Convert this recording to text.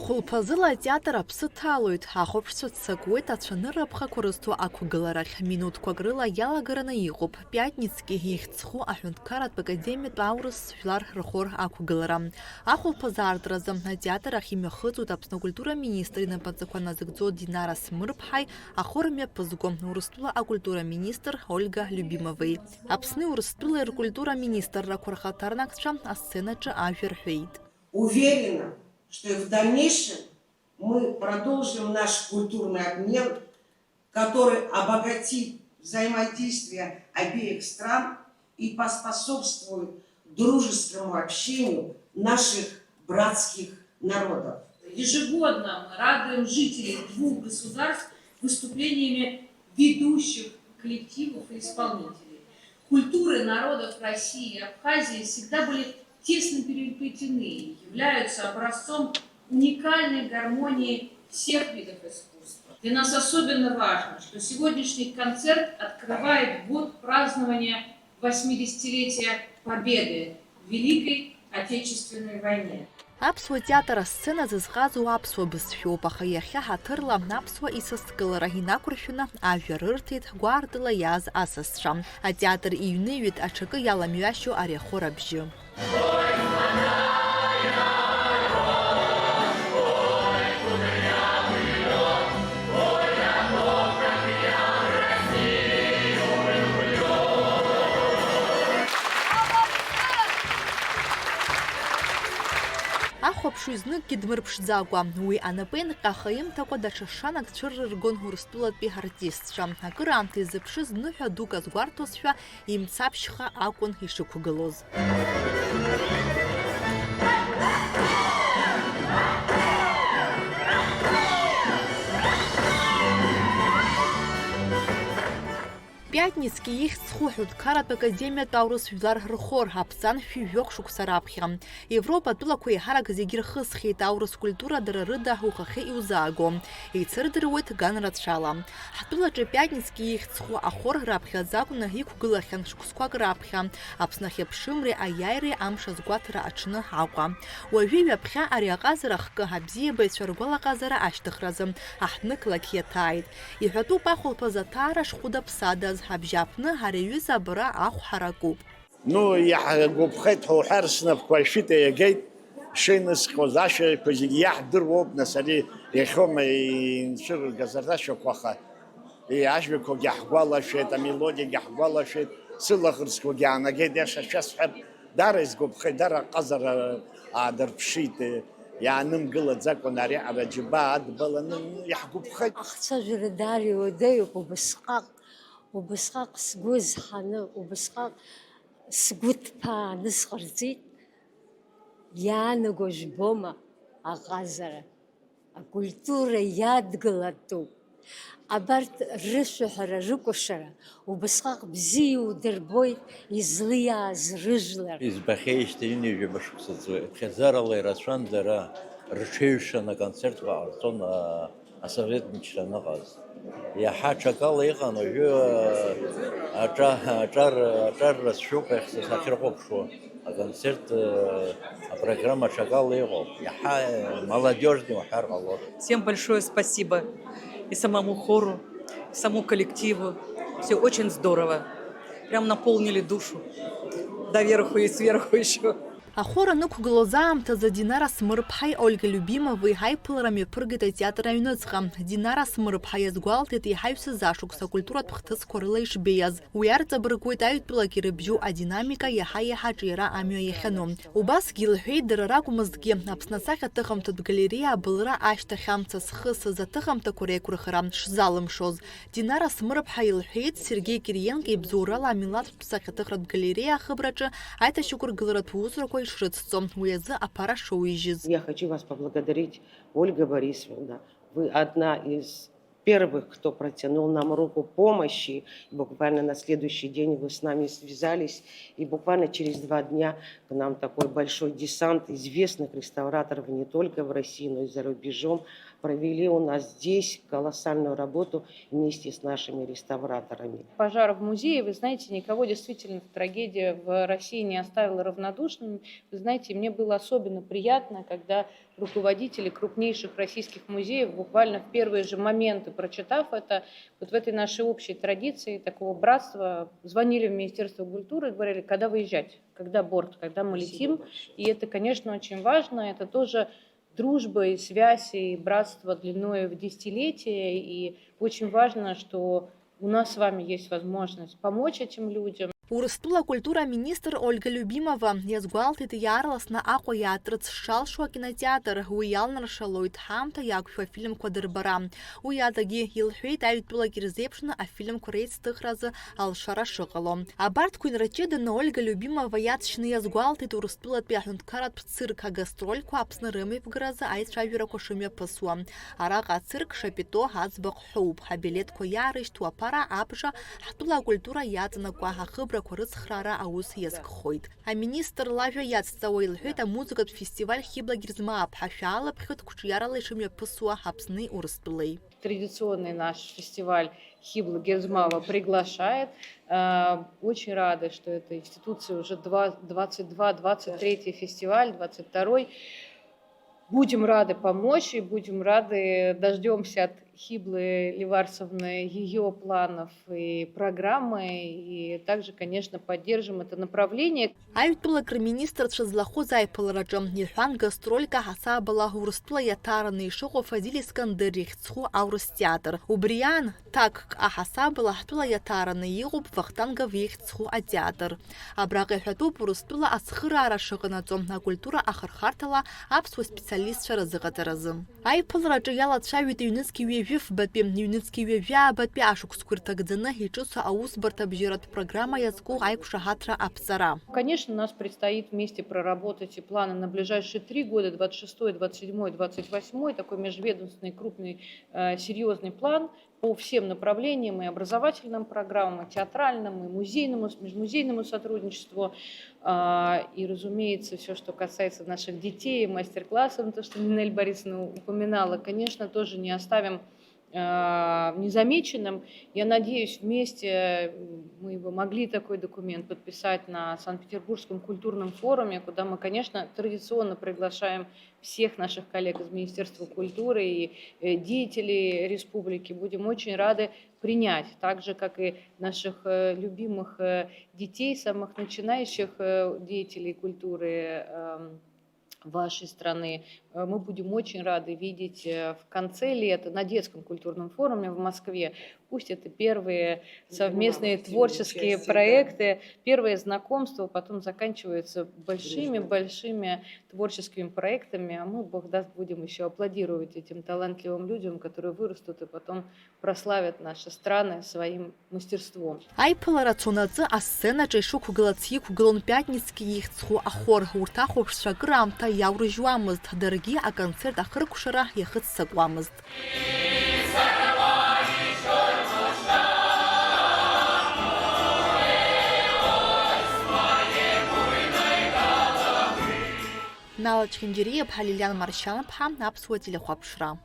Хулпазыла театр апсы талует, ахопшсу цакует ацәаныррапха курысту аквагыларахь. Минутквак рыла иалагараны иҟоуп. Пятницки ихьӡху аҳәынҭқарратә академиатә аурыс жәлар рхор аквагылара. Ахәылԥаз аартразы атеатр ахь имҩахыҵуеит Аԥсны акультура министр инапаҵақәа назыгӡо Динара Смырԥҳаи, ахор мҩаԥызго Урыстәыла акультура министр Ольга Любимовеи. Аԥсни Урыстәылеи ркультура министррақәа рхаҭарнакцәа асценаҿы ажәа рҳәеит. Уверена, что и в дальнейшем мы продолжим наш культурный обмен, который обогатит взаимодействие обеих стран и поспособствует дружескому общению наших братских народов. Ежегодно мы радуем жителей двух государств выступлениями ведущих коллективов и исполнителей. Культуры народов России и Абхазии всегда были тесно переплетены и являются образцом уникальной гармонии всех видов искусства. Для нас особенно важно, что сегодняшний концерт открывает год празднования 80-летия Победы в Великой Отечественной войне. Аԥсуа театр асцена зызҟазу аԥсуа бызшәоуп, аха иахьа ҳаҭырла аԥсуа исасдкылара инақәыршәаны ажәа рырҭеит гәаартыла иааз асасцәа. Атеатр иҩныҩит аҽакы иаламҩашьо ари ахор абжьы. Ахәаԥшҩы зныкгьы дмырԥшӡакәа, уи анапеинҟьаха имҭакәа даҽа шанак цәыррыргон Урыстәылатәи ҳартистцәа. Акыраамҭа изыԥшыз ныҳәа дук азгәарҭозшәа имцаԥшьха акәын ишықәгылоз. Пятницки ихьӡху аҳәынҭқарратә академиатә аурыс жәлар рхор аԥҵан шәи-жәохә шықәса раԥхьа. Европа атәылақәа еиҳарак зегьы рхысхьеит аурыс культура дара рыда ухахьы иузааго. Еицырдыруеит ган рацәала. Ҳтәылаҿы Пятницки ихьӡху ахор раԥхьаӡа акәны иқәгылахьан шықәсқәак раԥхьа. Аԥсны ахьыԥшымреи аиааиреи амш азгәаҭара аҽны Аҟәа. Уажәы ҩаԥхьа ари аҟазара хкы абзиабаҩцәа ргәалаҟазара ашьҭыхразы аҳҭнықлақь иаҭааит. Иҳәатәуп ахәылԥаз аҭаара шхәыда-ԥсадаз ҳабжьаԥны ҳара аҩыза абара ахә ҳаракуп. Иаҳгәаԥхеит ҳуҳәар снапқәа ашәита иагеит шеинысҟьоз ашәақәа зегьы иаҳдыруоуп, нас ари иахьоума инцәырыргаз ашәақәа, аха ажәақәагьы ҳгәалашәеит, амелодиагьы ҳгәалашәеит, сылаӷырӡқәагьы аанагеит. Иаша шәасҳәап, дара изгәаԥхеит, дара аҟазара аадырԥшит, иаанымгылаӡакәан ари аџьаба адбаланы иаҳгәаԥхеит. Ахцәажәара даара иуадаҩуп убысҟак сгәы зҳаны, убысҟак сгәы ҭԥааны сҟарҵеит. Иаанаго жәбома аҟазара, акультура иадгылатәуп. Абарҭ рышәаҳәара, рыкәашара убысҟак бзиа иудырбоит излиааз рыжәлар. Избахьеижьҭеи ҩынҩажәа шықәса ԥхьаӡарала ирацәан дара рҽеиҩшан аконцертқәа ҟарҵон асовет-мчра аныҟаз. Иаҳа аҽакала иҟан, уажәы аҿар рацәшәоуп ахьырҟәыԥшуа. Аконцерт апрограмма аҽакала иҟоуп. Иаҳа молодежный уҳәар ҟалоит. Всем большое спасибо. И самому хору, и самому коллективу. Все очень здорово. Прям наполнили душу. Доверху и сверху еще. Ахор анықәгылоз аамҭазы Динара Смырԥҳаи Ольга Любимовеи ҳаиԥылара мҩаԥыргеит атеатр аҩныҵҟа. Динара Смырԥҳа иазгәалҭеит иҳаҩсыз ашықәса акультуратә хҭысқәа рыла ишбеиаз. Уи арҵабыргуеит аҩтәылак ирыбжьу адинамика иаҳа-иаҳа ҿиара амҩа иахьану. Убасгьы илҳәеит дара ракәмызҭгьы Аԥсны асахьа аҭыхымҭатә галереиа абылра ашьҭахь амца зхысыз аҭыхымҭақәа реиқәырхара шзалымшоз. Динара Смырԥҳа илҳәеит Сергеи Кириенко ибзоурала амилаҭтә сахьаҭыхратә галереиа ахыбраҿы аиҭашьақәыргыларатә усурақәа ишрыцҵо. Уи азы аԥара шоуижьыз. Я хочу вас поблагодарить, Ольга Борисовна. Вы одна из первых, кто протянул нам руку помощи. Буквально на следующий день вы с нами связались, и буквально через 2 дня к нам такой большой десант известных реставраторов не только в России, но и за рубежом провели у нас здесь колоссальную работу вместе с нашими реставраторами. Пожар в музее, вы знаете, никого действительно трагедия в России не оставила равнодушным. Вы знаете, мне было особенно приятно, когда руководители крупнейших российских музеев буквально в первые же моменты, прочитав это, вот в этой нашей общей традиции такого братства, звонили в Министерство культуры и говорили, когда выезжать, когда борт, когда мы летим. И это, конечно, очень важно, это тоже дружба и связь, и братство длиной в десятилетия, и очень важно, что у нас с вами есть возможность помочь этим людям. Урыстула культура министр Ольга Любимова язгуалтит ярласна аква ятрыц шалшуа кинотеатр уялнар шалойт хамта якшуа фильм квадырбара. Уядаги елхуит аюттула кирзепшна, а фильм курейц тыхразы алшара шыгало. Абарт куинрачедана Ольга Любимова ятшны язгуалтит урыстула пяхнуткарат цирка гастрольку апсны рымы вгразы айт шавюра кошуме пасуа. Арага цирк шапито хазбак хуб. Хабилетко ярыш туапара апжа хатула культура ятана куаха хыбра курыц храра аус язгхойт. А министр лавя ятстауа илхуит а музыкат фестиваль хибла гирзма абхашала пхет кучьярала шуме пасуа хапсны урыстулей. Традиционный наш фестиваль Хибла Герзмава приглашает. Очень рады, что эта институция уже 23-й фестиваль, 22-й. Будем рады помочь и будем рады, дождемся от Хиблы Ливарсовны ее планов и программы, и также, конечно, поддержим это направление. Аюттула министр шазлаху зайпылраджам нирхан гастролька хасабала урыстула ятараны шоу Фазиль Искандерих цху аурстеатр. Убриян так ахасабала хтула ятараны егуб вахтанга вих цху атеатр. Абрага хату урыстула асхырара шыгынацом на культура ахархартала апсу специалист шаразыгатаразым. Айпылраджа яла цшавит юнецкий вев батпем юнецкий вевя батпе ашук скуртагдзына хичуса аус бартабжират программа язку айкуша хатра апсара. Конечно, у нас предстоит вместе проработать и планы на ближайшие 3 года, 26-й, 27-й, 28-й, такой межведомственный, крупный, серьезный план по всем направлениям, и образовательным программам, и театральному, и музейному, межмузейному сотрудничеству. И, разумеется, все, что касается наших детей, мастер-классов, то, что Нинель Борисовна упоминала, конечно, тоже не оставим незамеченным. Я надеюсь, вместе мы бы могли такой документ подписать на Санкт-Петербургском культурном форуме, куда мы, конечно, традиционно приглашаем всех наших коллег из Министерства культуры и деятелей республики. Будем очень рады принять, так же, как и наших любимых детей, самых начинающих деятелей культуры вашей страны. Мы будем очень рады видеть в конце лета на детском культурном форуме в Москве. Пусть это первые совместные творческие проекты, первые знакомства, потом заканчиваются большими творческими проектами, а мы, Бог даст, будем еще аплодировать этим талантливым людям, которые вырастут и потом прославят наши страны своим мастерством. Айпылара цунадзы асцена чайшу кугалацьи кугалон пятницкий их цху ахор уртаху шаграмта яуры жуамызд дорогие, а концерт ахыр кушара яхыт сагуамызд. Нала Чхиндириев, Лилиан Маршанов, Апсуа телехуапшра.